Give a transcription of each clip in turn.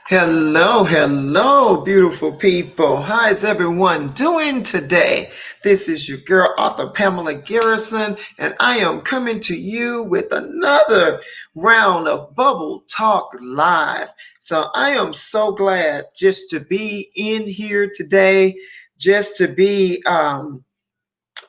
Hello, hello, beautiful people. How is everyone doing today? This is your girl, author Pamela Garrison, and I am coming to you with another round of BuBBle Talk Live. So I am so glad just to be in here today, just to be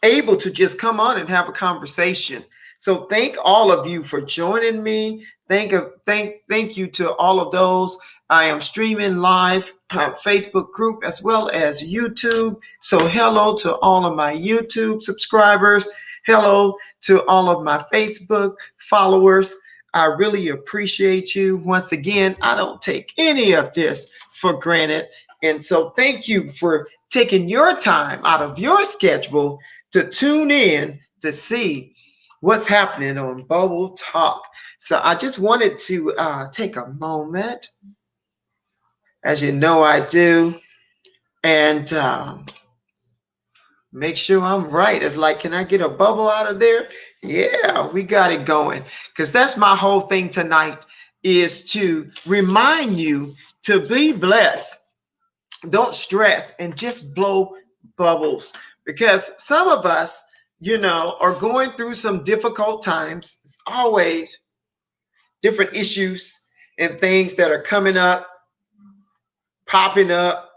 able to just come on and have a conversation. So thank all of you for joining me. Thank you to all of those. I am streaming live Facebook group as well as YouTube. So hello to all of my YouTube subscribers. Hello to all of my Facebook followers. I really appreciate you. Once again, I don't take any of this for granted. And so thank you for taking your time out of your schedule to tune in to see what's happening on BuBBle Talk. So I just wanted to take a moment, as you know I do, and make sure I'm right. It's like, can I get a bubble out of there? Yeah, we got it going. Because that's my whole thing tonight, is to remind you to be blessed. Don't stress and just blow bubbles, because some of us, are going through some difficult times. It's always different issues and things that are coming up, popping up,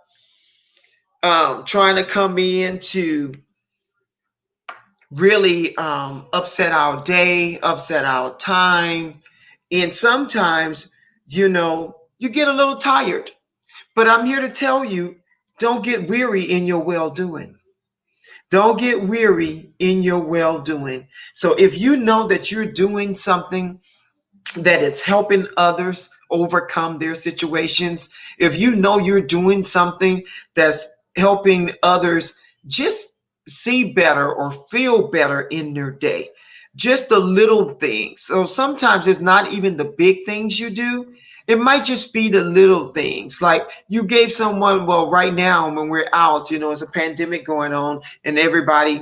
trying to come in to really upset our day, upset our time. And sometimes, you get a little tired. But I'm here to tell you, don't get weary in your well doing. Don't get weary in your well doing. So if you know that you're doing something that is helping others overcome their situations, if you know you're doing something that's helping others just see better or feel better in their day, just the little things. So sometimes it's not even the big things you do. It might just be the little things. Like you gave someone, well, right now when we're out, it's a pandemic going on and everybody,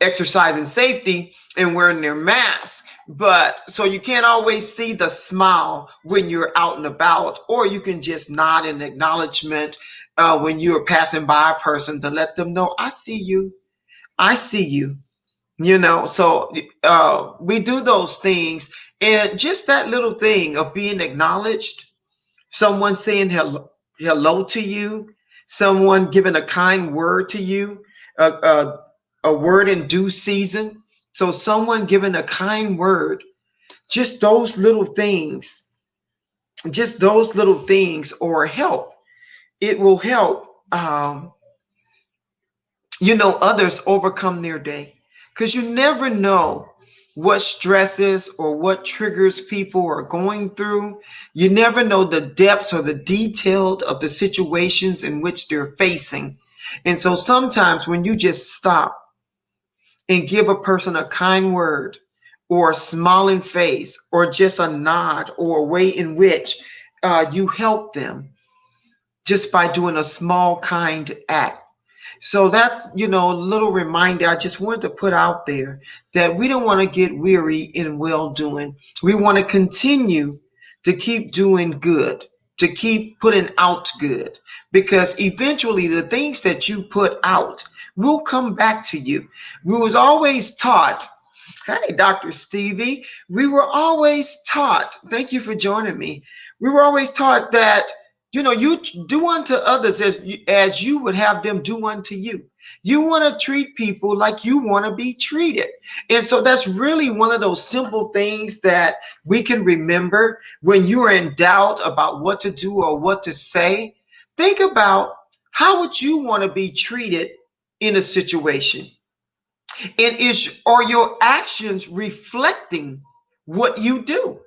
exercising safety and wearing their mask. But so you can't always see the smile when you're out and about, or you can just nod in acknowledgement when you're passing by a person to let them know, I see you. I see you. So we do those things. And just that little thing of being acknowledged, someone saying hello to you, someone giving a kind word to you, a word in due season. So someone giving a kind word, just those little things or help. It will help, others overcome their day, because you never know what stresses or what triggers people are going through. You never know the depths or the detail of the situations in which they're facing. And so sometimes when you just stop and give a person a kind word or a smiling face or just a nod or a way in which you help them just by doing a small kind act. So that's, a little reminder I just wanted to put out there, that we don't want to get weary in well doing. We want to continue to keep doing good, to keep putting out good, because eventually the things that you put out will come back to you. We was always taught, hey, Dr. Stevie, we were always taught, thank you for joining me. We were always taught that, you do unto others as you would have them do unto you. You want to treat people like you want to be treated. And so that's really one of those simple things that we can remember when you are in doubt about what to do or what to say. Think about, how would you want to be treated in a situation? And are your actions reflecting what you do?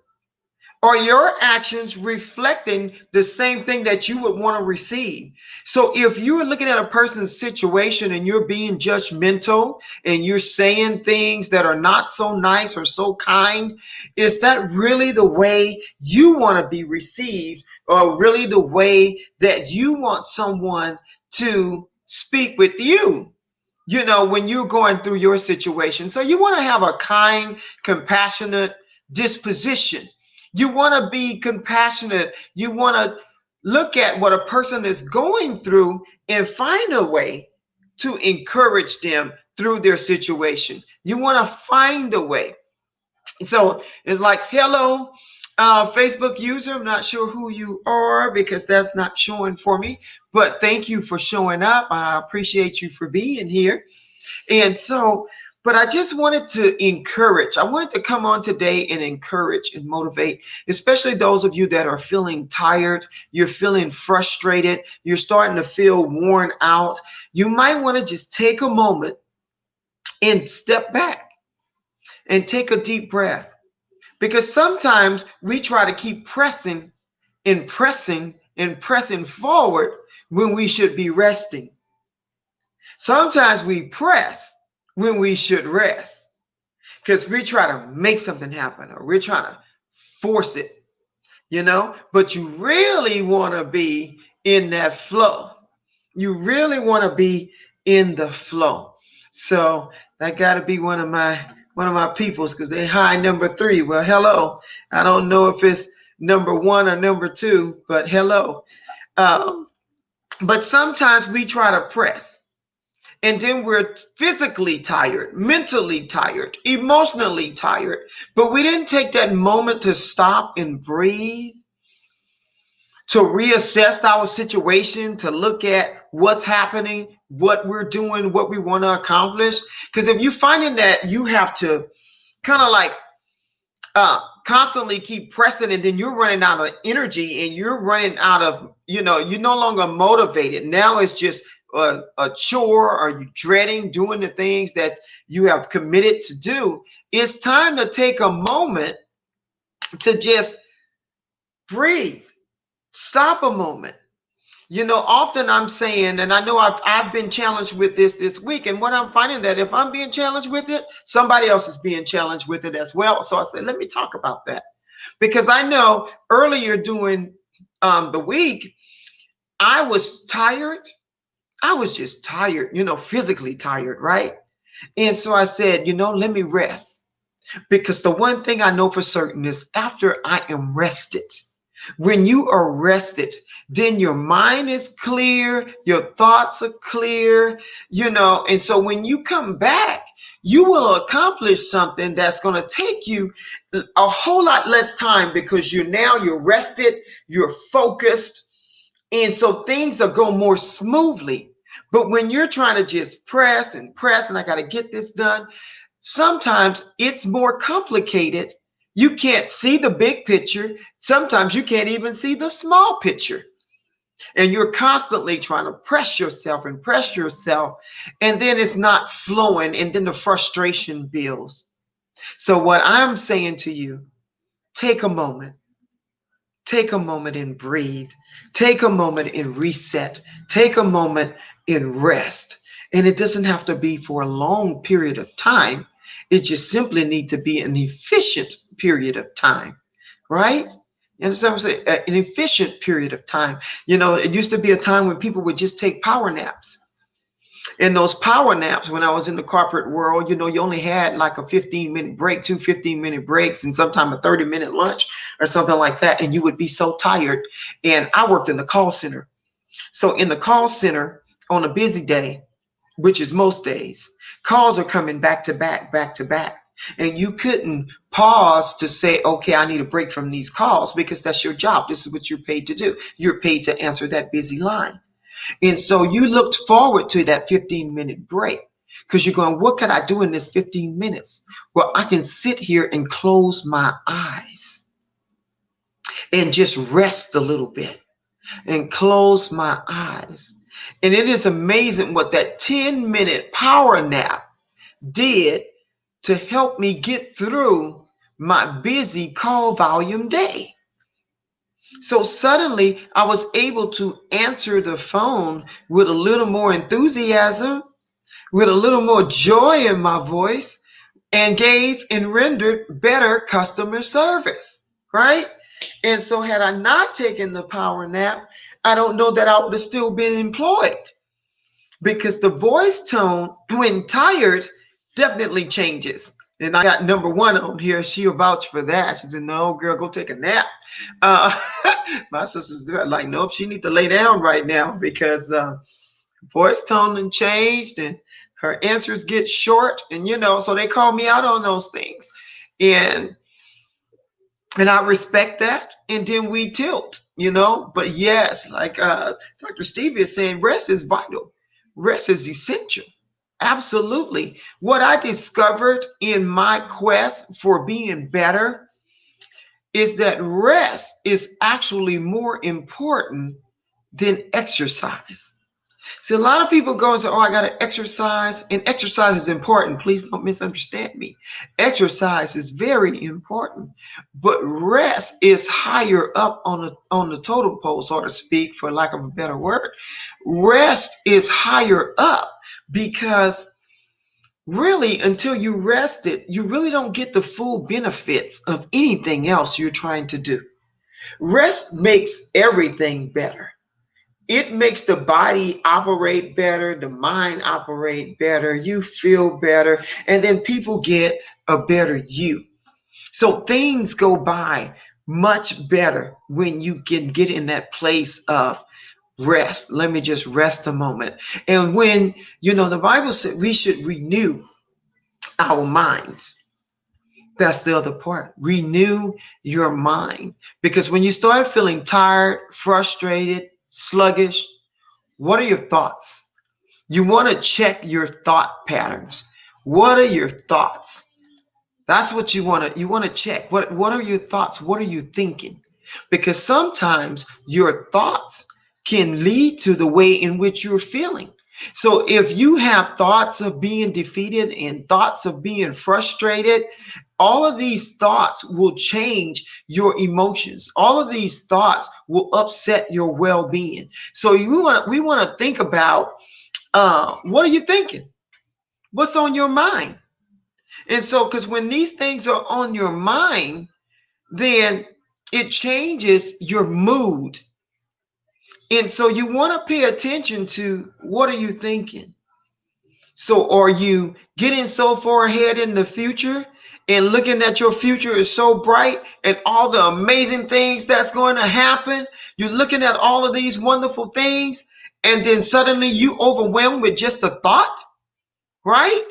Are your actions reflecting the same thing that you would want to receive? So if you're looking at a person's situation and you're being judgmental and you're saying things that are not so nice or so kind, is that really the way you want to be received, or really the way that you want someone to speak with you? When you're going through your situation. So you want to have a kind, compassionate disposition. You want to be compassionate. You want to look at what a person is going through and find a way to encourage them through their situation. You want to find a way. So it's like, hello, Facebook user. I'm not sure who you are because that's not showing for me, but thank you for showing up. I appreciate you for being here. And so, but I just wanted to encourage. I wanted to come on today and encourage and motivate, especially those of you that are feeling tired, you're feeling frustrated, you're starting to feel worn out. You might want to just take a moment and step back and take a deep breath. Because sometimes we try to keep pressing and pressing and pressing forward when we should be resting. Sometimes we press when we should rest because we try to make something happen or we're trying to force it, but you really want to be in that flow. You really want to be in the flow. So that got to be one of my peoples because they high number 3. Well, hello. I don't know if it's number 1 or number 2, but hello. But sometimes we try to press. And then we're physically tired, mentally tired, emotionally tired. But we didn't take that moment to stop and breathe, to reassess our situation, to look at what's happening, what we're doing, what we want to accomplish. Because if you're finding that you have to kind of like constantly keep pressing and then you're running out of energy and you're running out of, you're no longer motivated. Now it's just a chore, or you dreading doing the things that you have committed to do. It's time to take a moment to just breathe. Stop a moment. Often I'm saying, and I know I've been challenged with this week, and what I'm finding that if I'm being challenged with it, somebody else is being challenged with it as well. So I said, let me talk about that, because I know earlier during the week, I was tired. I was just tired, physically tired, right? And so I said, let me rest, because the one thing I know for certain is after I am rested, when you are rested, then your mind is clear, your thoughts are clear, and so when you come back, you will accomplish something that's going to take you a whole lot less time because you're rested, you're focused, and so things will go more smoothly. But when you're trying to just press and I got to get this done, sometimes it's more complicated. You can't see the big picture. Sometimes you can't even see the small picture. And you're constantly trying to press yourself. And then it's not flowing. And then the frustration builds. So what I'm saying to you, take a moment. Take a moment and breathe. Take a moment and reset. Take a moment and rest. And it doesn't have to be for a long period of time. It just simply needs to be an efficient period of time, right? You understand what I'm saying? An efficient period of time. It used to be a time when people would just take power naps. And those power naps, when I was in the corporate world, you only had like a 15-minute break, 2 15-minute breaks, and sometimes a 30-minute lunch or something like that. And you would be so tired. And I worked in the call center. So in the call center on a busy day, which is most days, calls are coming back to back, back to back. And you couldn't pause to say, okay, I need a break from these calls, because that's your job. This is what you're paid to do. You're paid to answer that busy line. And so you looked forward to that 15-minute break because you're going, what could I do in this 15 minutes? Well, I can sit here and close my eyes and just rest a little bit and close my eyes. And it is amazing what that 10-minute power nap did to help me get through my busy call volume day. So suddenly I was able to answer the phone with a little more enthusiasm, with a little more joy in my voice, and gave and rendered better customer service, right? And so had I not taken the power nap, I don't know that I would have still been employed, because the voice tone when tired definitely changes. And I got number one on here. She'll vouch for that. She said, "No, girl, go take a nap." Uh, my sister's like, "Nope, she need to lay down right now because voice tone and changed, and her answers get short, and so they call me out on those things, and I respect that, and then we tilt. But yes, like Dr. Stevie is saying, rest is vital, rest is essential. Absolutely. What I discovered in my quest for being better is that rest is actually more important than exercise. See, a lot of people go and say, "Oh, I got to exercise," and exercise is important. Please don't misunderstand me. Exercise is very important, but rest is higher up on the totem pole, so to speak, for lack of a better word. Rest is higher up because really, until you rest it, you really don't get the full benefits of anything else you're trying to do. Rest makes everything better. It makes the body operate better, the mind operate better, you feel better, and then people get a better you. So things go by much better when you can get in that place of rest. Let me just rest a moment. And when, the Bible said we should renew our minds. That's the other part. Renew your mind. Because when you start feeling tired, frustrated, sluggish, what are your thoughts? You want to check your thought patterns. What are your thoughts? That's what you want to check. What are your thoughts? What are you thinking? Because sometimes your thoughts can lead to the way in which you're feeling. So if you have thoughts of being defeated and thoughts of being frustrated, all of these thoughts will change your emotions. All of these thoughts will upset your well-being. So we want to think about what are you thinking? What's on your mind? And so, because when these things are on your mind, then it changes your mood. And so you want to pay attention to what are you thinking? So are you getting so far ahead in the future and looking at your future is so bright and all the amazing things that's going to happen? You're looking at all of these wonderful things, and then suddenly you overwhelmed with just a thought, right?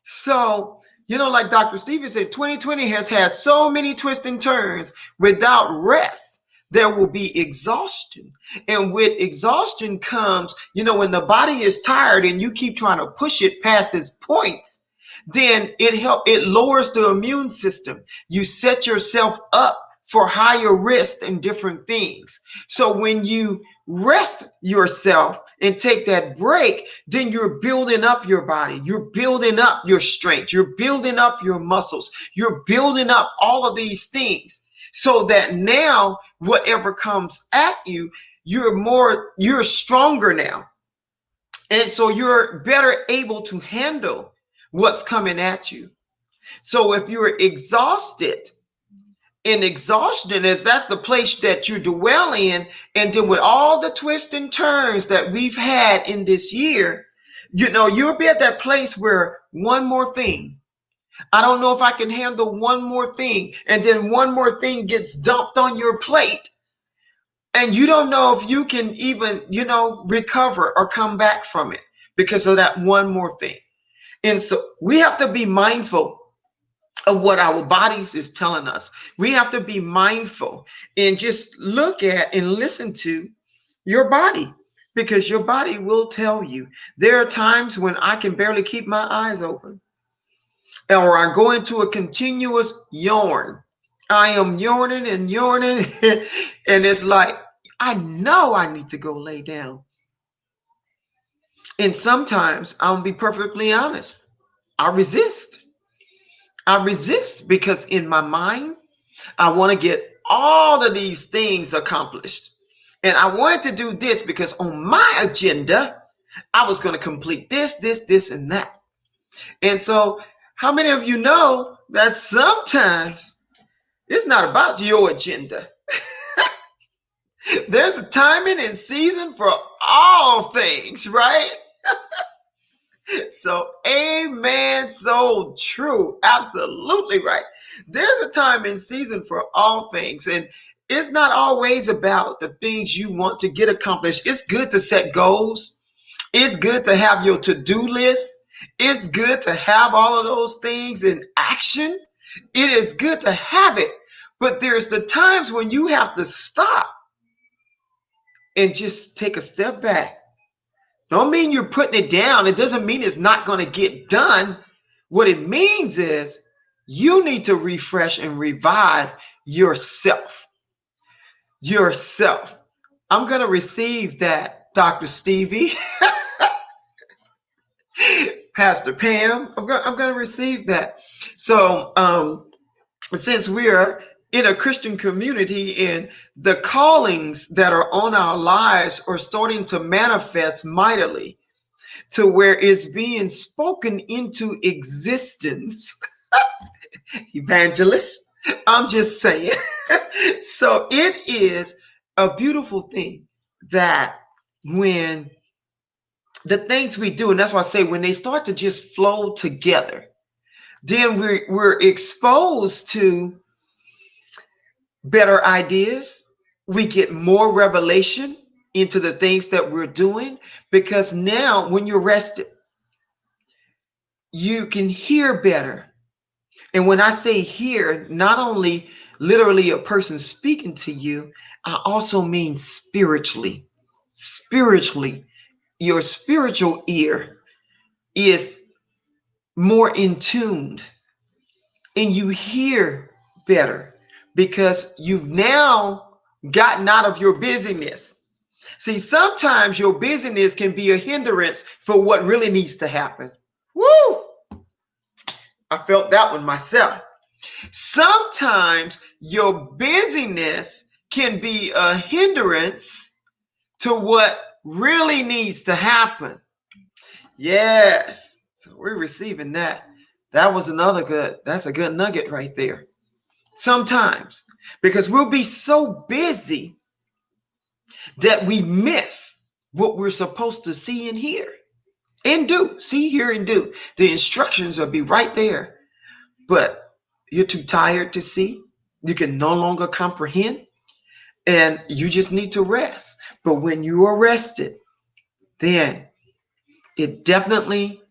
So, like Dr. Stevens said, 2020 has had so many twists and turns. Without rest, there will be exhaustion. And with exhaustion comes, when the body is tired and you keep trying to push it past its points, then it lowers the immune system. You set yourself up for higher risk and different things. So when you rest yourself and take that break, then you're building up your body. You're building up your strength. You're building up your muscles. You're building up all of these things so that now whatever comes at you, you're stronger now. And so you're better able to handle what's coming at you. So if you're exhausted, and exhaustion that's the place that you dwell in, and then with all the twists and turns that we've had in this year, you'll be at that place where one more thing, I don't know if I can handle one more thing, and then one more thing gets dumped on your plate, and you don't know if you can even recover or come back from it because of that one more thing. And so we have to be mindful of what our bodies is telling us. We have to be mindful and just look at and listen to your body, because your body will tell you. There are times when I can barely keep my eyes open, or I go into a continuous yawn. I am yawning and yawning and it's like, I know I need to go lay down. And sometimes I'll be perfectly honest, I resist. I resist because in my mind, I want to get all of these things accomplished. And I wanted to do this because on my agenda, I was going to complete this, and that. And so, how many of you know that sometimes it's not about your agenda? There's a timing and season for all things, right? So, amen. So true. Absolutely right. There's a time and season for all things. And it's not always about the things you want to get accomplished. It's good to set goals. It's good to have your to-do list. It's good to have all of those things in action. It is good to have it. But there's the times when you have to stop and just take a step back. Don't mean you're putting it down. It doesn't mean it's not going to get done. What it means is you need to refresh and revive yourself. Yourself. I'm going to receive that, Dr. Stevie, Pastor Pam. I'm going to receive that. So, since we're in a Christian community and the callings that are on our lives are starting to manifest mightily, to where it's being spoken into existence. Evangelist, I'm just saying. So it is a beautiful thing that when the things we do, and that's why I say when they start to just flow together, then we're exposed to better ideas. We get more revelation into the things that we're doing, because now when you're rested, you can hear better. And when I say hear, not only literally a person speaking to you, I also mean spiritually. Spiritually, your spiritual ear is more in tuned and you hear better because you've now gotten out of your busyness. See, sometimes your busyness can be a hindrance for what really needs to happen. Woo! I felt that one myself. Sometimes your busyness can be a hindrance to what really needs to happen. Yes. So we're receiving that. That's a good nugget right there. Sometimes, because we'll be so busy that we miss what we're supposed to see and hear and do. See, hear, and do. The instructions will be right there, but you're too tired to see. You can no longer comprehend, and you just need to rest. But when you are rested, then it definitely,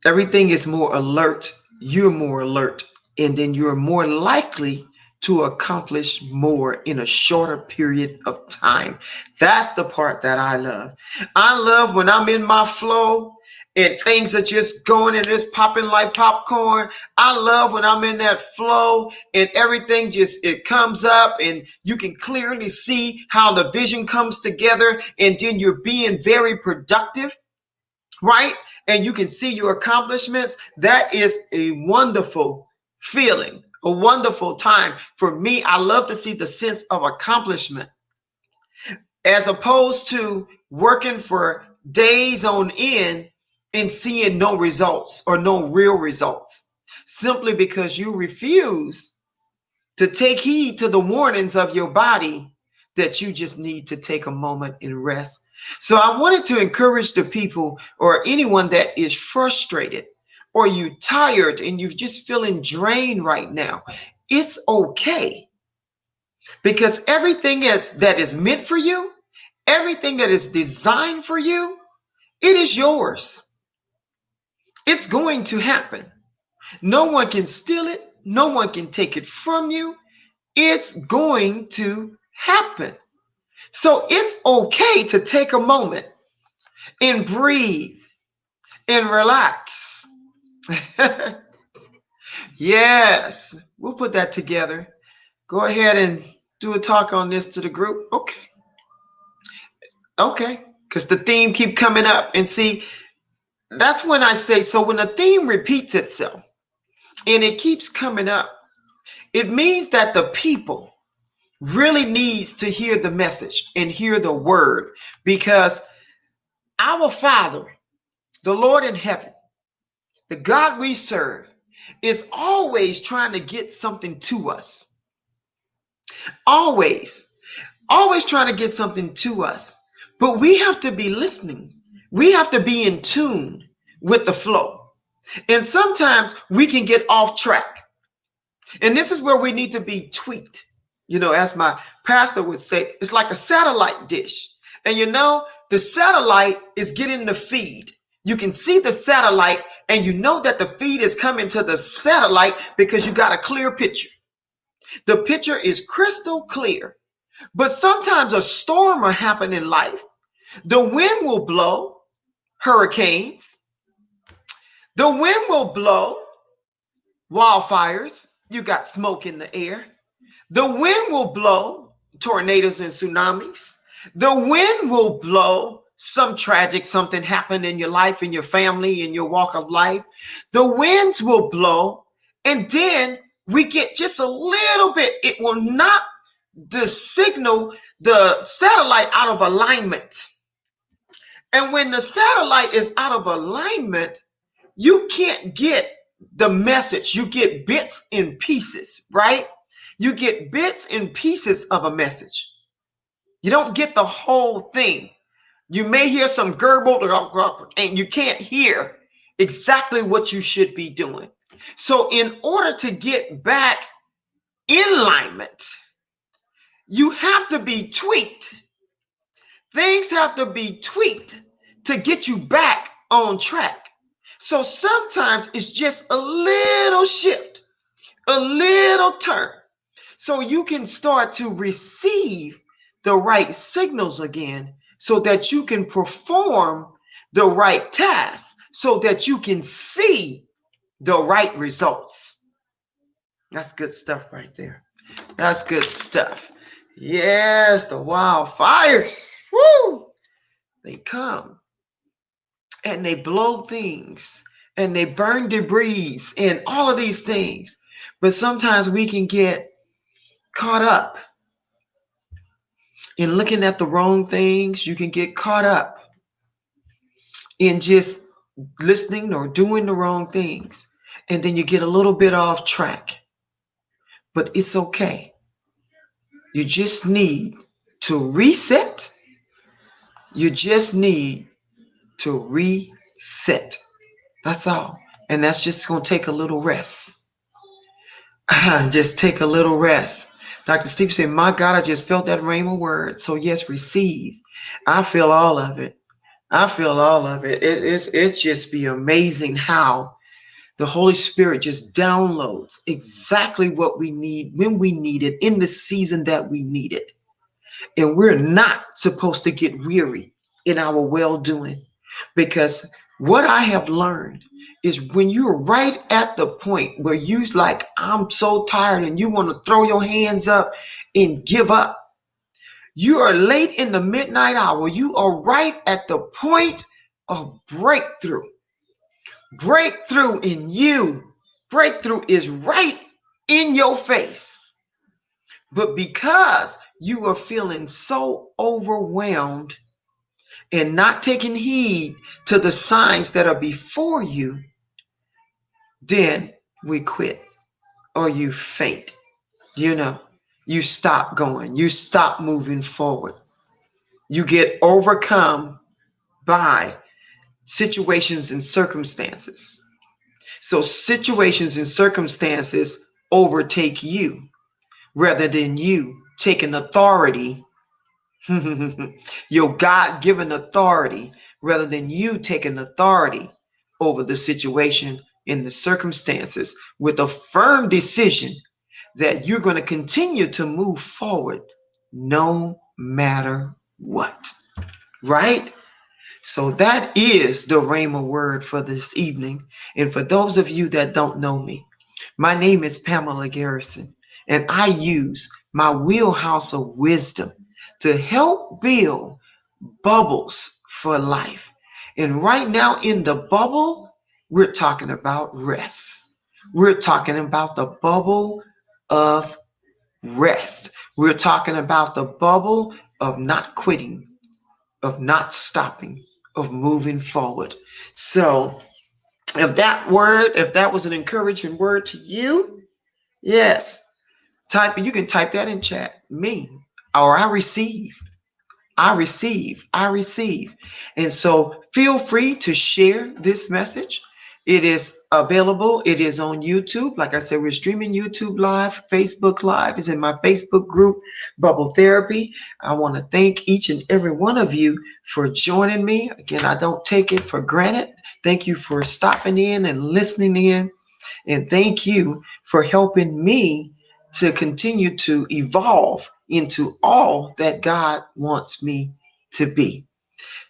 everything is more alert. You're more alert, and then you're more likely to accomplish more in a shorter period of time. That's the part that I love. I love when I'm in my flow and things are just going and it's popping like popcorn. I love when I'm in that flow and everything just, it comes up and you can clearly see how the vision comes together, and then you're being very productive, right? And you can see your accomplishments. That is a wonderful feeling, a wonderful time. For me, I love to see the sense of accomplishment as opposed to working for days on end and seeing no results or no real results, simply because you refuse to take heed to the warnings of your body that you just need to take a moment and rest. So I wanted to encourage the people or anyone that is frustrated or you tired and you're just feeling drained right now. It's okay, because everything that is meant for you, everything that is designed for you, it is yours. It's going to happen. No one can steal it. No one can take it from you. It's going to happen. So it's okay to take a moment and breathe and relax. Yes, we'll put that together. Go ahead and do a talk on this to the group. Okay, because the theme keep coming up. And see, that's when I say, so when a theme repeats itself and it keeps coming up, it means that the people really needs to hear the message and hear the word, because our Father, the Lord in heaven, the God we serve, is always trying to get something to us. Always, always trying to get something to us. But we have to be listening. We have to be in tune with the flow. And sometimes we can get off track. And this is where we need to be tweaked. As my pastor would say, it's like a satellite dish. And the satellite is getting the feed. You can see the satellite and you know that the feed is coming to the satellite because you got a clear picture. The picture is crystal clear. But sometimes a storm will happen in life. The wind will blow, hurricanes. The wind will blow, wildfires. You got smoke in the air. The wind will blow, tornadoes and tsunamis. The wind will blow, some tragic something happened in your life, in your family, in your walk of life. The winds will blow, and then we get just a little bit. It will knock the signal, the satellite out of alignment. And when the satellite is out of alignment, you can't get the message. You get bits and pieces, right? You get bits and pieces of a message. You don't get the whole thing. You may hear some gurgle and you can't hear exactly what you should be doing. So in order to get back in alignment, you have to be tweaked. Things have to be tweaked to get you back on track. So sometimes it's just a little shift, a little turn. So you can start to receive the right signals again so that you can perform the right tasks, so that you can see the right results. That's good stuff right there. That's good stuff. Yes, the wildfires. Woo! They come and they blow things and they burn debris and all of these things. But sometimes we can get caught up in looking at the wrong things. You can get caught up in just listening or doing the wrong things. And then you get a little bit off track. But it's okay. You just need to reset. You just need to reset. That's all. And that's just going to take a little rest. Just take a little rest. Dr. Steve said, my God, I just felt that rhema word. So yes, receive. I feel all of it. I feel all of it. It just be amazing how the Holy Spirit just downloads exactly what we need when we need it in the season that we need it. And we're not supposed to get weary in our well-doing, because what I have learned is when you're right at the point where you like, I'm so tired, and you want to throw your hands up and give up. You are late in the midnight hour. You are right at the point of breakthrough. Breakthrough in you. Breakthrough is right in your face. But because you are feeling so overwhelmed and not taking heed to the signs that are before you, then we quit or you faint. You stop going. You stop moving forward. You get overcome by situations and circumstances. So situations and circumstances overtake you rather than you taking authority, your God-given authority, rather than you taking authority over the situation and the circumstances with a firm decision that you're going to continue to move forward no matter what. Right? So that is the Rhema word for this evening. And for those of you that don't know me, my name is Pamela Garrison, and I use my wheelhouse of wisdom to help build bubbles for life. And right now in the bubble, we're talking about rest. We're talking about the bubble of rest. We're talking about the bubble of not quitting, of not stopping, of moving forward. So if that was an encouraging word to you, yes, you can type that in chat, me, or I receive. I receive. I receive. And so feel free to share this message. It is available. It is on YouTube. Like I said, we're streaming YouTube Live, Facebook Live is in my Facebook group, BuBBle Therapy. I want to thank each and every one of you for joining me. Again, I don't take it for granted. Thank you for stopping in and listening in. And thank you for helping me to continue to evolve into all that God wants me to be.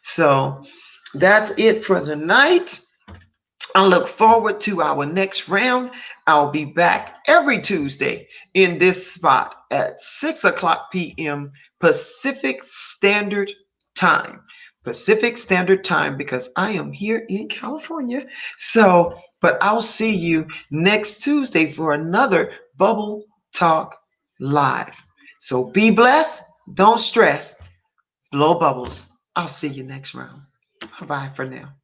So that's it for tonight. I look forward to our next round. I'll be back every Tuesday in this spot at 6 o'clock p.m. Pacific Standard Time. Pacific Standard Time, because I am here in California. So, but I'll see you next Tuesday for another BuBBle Talk Live. So be blessed. Don't stress. Blow bubbles. I'll see you next round. Bye bye for now.